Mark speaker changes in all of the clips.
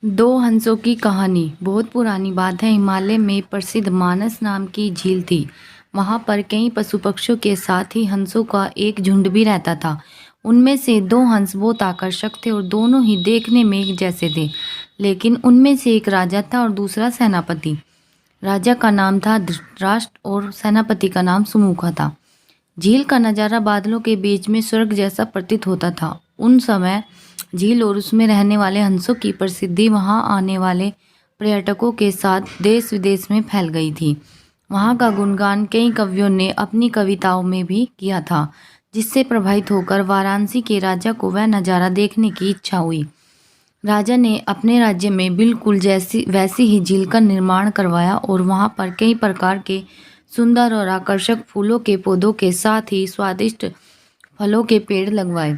Speaker 1: दो हंसों की कहानी। बहुत पुरानी बात है। हिमालय में प्रसिद्ध मानस नाम की झील थी। वहां पर कई पशु पक्षियों के साथ ही हंसों का एक झुंड भी रहता था। उनमें से दो हंस बहुत आकर्षक थे और दोनों ही देखने में एक जैसे थे। लेकिन उनमें से एक राजा था और दूसरा सेनापति। राजा का नाम था धृतराष्ट्र और सेनापति का नाम सुमुखा था। झील का नज़ारा बादलों के बीच में स्वर्ग जैसा प्रतीत होता था। उन समय झील और उसमें रहने वाले हंसों की प्रसिद्धि वहां आने वाले पर्यटकों के साथ देश विदेश में फैल गई थी। वहां का गुणगान कई कवियों ने अपनी कविताओं में भी किया था, जिससे प्रभावित होकर वाराणसी के राजा को वह नज़ारा देखने की इच्छा हुई। राजा ने अपने राज्य में बिल्कुल वैसी ही झील का निर्माण करवाया और वहां पर कई प्रकार के सुंदर और आकर्षक फूलों के पौधों के साथ ही स्वादिष्ट फलों के पेड़ लगवाए।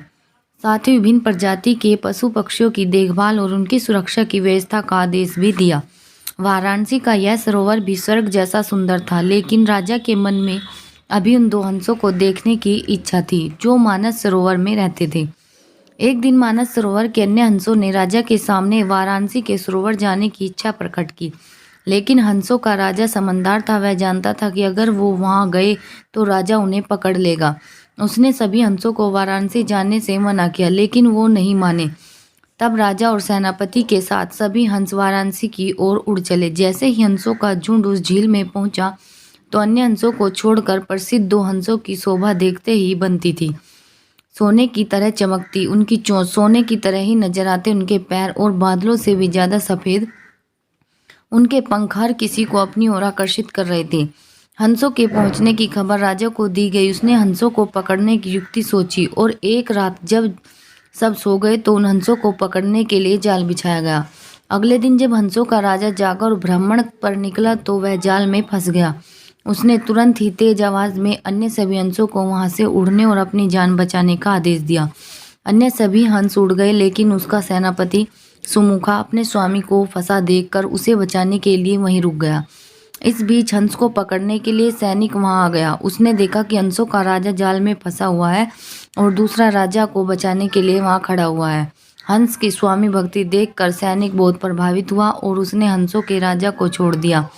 Speaker 1: साथ ही विभिन्न प्रजाति के पशु पक्षियों की देखभाल और उनकी सुरक्षा की व्यवस्था का आदेश भी दिया। वाराणसी का यह सरोवर भी स्वर्ग जैसा सुंदर था, लेकिन राजा के मन में अभी उन दो हंसों को देखने की इच्छा थी जो मानस सरोवर में रहते थे। एक दिन मानस सरोवर के अन्य हंसों ने राजा के सामने वाराणसी के सरोवर जाने की इच्छा प्रकट की, लेकिन हंसों का राजा समझदार था। वह जानता था कि अगर वो वहां गए तो राजा उन्हें पकड़ लेगा। उसने सभी हंसों को वाराणसी जाने से मना किया, लेकिन वो नहीं माने। तब राजा और सेनापति के साथ सभी हंस वाराणसी की ओर उड़ चले। जैसे ही हंसों का झुंड उस झील में पहुंचा तो अन्य हंसों को छोड़कर प्रसिद्ध दो हंसों की शोभा देखते ही बनती थी। सोने की तरह चमकती उनकी चोंच, सोने की तरह ही नजर आते उनके पैर और बादलों से भी ज्यादा सफेद उनके पंख हर किसी को अपनी ओर आकर्षित कर रहे थे। हंसों के पहुंचने की खबर राजा को दी गई। उसने हंसों को पकड़ने की युक्ति सोची और एक रात जब सब सो गए तो उन हंसों को पकड़ने के लिए जाल बिछाया गया। अगले दिन जब हंसों का राजा जागा और भ्रमण पर निकला तो वह जाल में फंस गया। उसने तुरंत ही तेज आवाज में अन्य सभी हंसों को वहां से उड़ने और अपनी जान बचाने का आदेश दिया। अन्य सभी हंस उड़ गए, लेकिन उसका सेनापति सुमुखा अपने स्वामी को फंसा देखकर उसे बचाने के लिए वहीं रुक गया। इस बीच हंस को पकड़ने के लिए सैनिक वहां आ गया। उसने देखा कि हंसों का राजा जाल में फंसा हुआ है और दूसरा राजा को बचाने के लिए वहां खड़ा हुआ है। हंस की स्वामी भक्ति देखकर सैनिक बहुत प्रभावित हुआ और उसने हंसों के राजा को छोड़ दिया।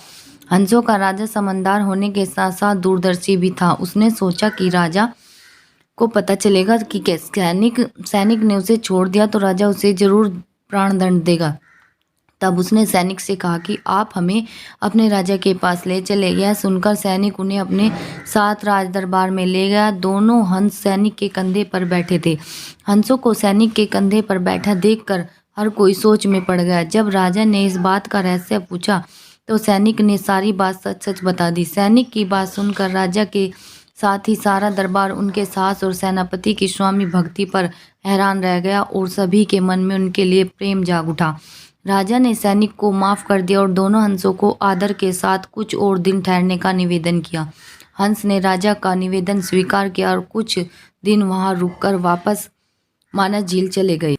Speaker 1: हंसों का राजा समझदार होने के साथ साथ दूरदर्शी भी था। उसने सोचा कि राजा को पता चलेगा कि सैनिक ने उसे छोड़ दिया तो राजा उसे जरूर प्राण दंड देगा। तब उसने सैनिक से कहा कि आप हमें अपने राजा के पास ले चले। यह सुनकर सैनिक उन्हें अपने साथ राज दरबार में ले गया। दोनों हंस सैनिक के कंधे पर बैठे थे। हंसों को सैनिक के कंधे पर बैठा देखकर हर कोई सोच में पड़ गया। जब राजा ने इस बात का रहस्य पूछा तो सैनिक ने सारी बात सच सच बता दी। सैनिक की बात सुनकर राजा के साथ ही सारा दरबार उनके साहस और सेनापति की स्वामी भक्ति पर हैरान रह गया और सभी के मन में उनके लिए प्रेम जाग उठा। राजा ने सैनिक को माफ कर दिया और दोनों हंसों को आदर के साथ कुछ और दिन ठहरने का निवेदन किया। हंस ने राजा का निवेदन स्वीकार किया और कुछ दिन वहां रुककर वापस मानस झील चले गए।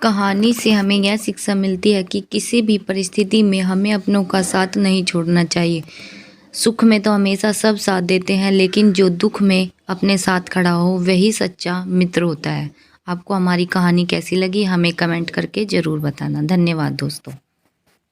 Speaker 1: कहानी से हमें यह शिक्षा मिलती है कि किसी भी परिस्थिति में हमें अपनों का साथ नहीं छोड़ना चाहिए। सुख में तो हमेशा सब साथ देते हैं, लेकिन जो दुख में अपने साथ खड़ा हो वही सच्चा मित्र होता है। आपको हमारी कहानी कैसी लगी हमें कमेंट करके ज़रूर बताना। धन्यवाद दोस्तों।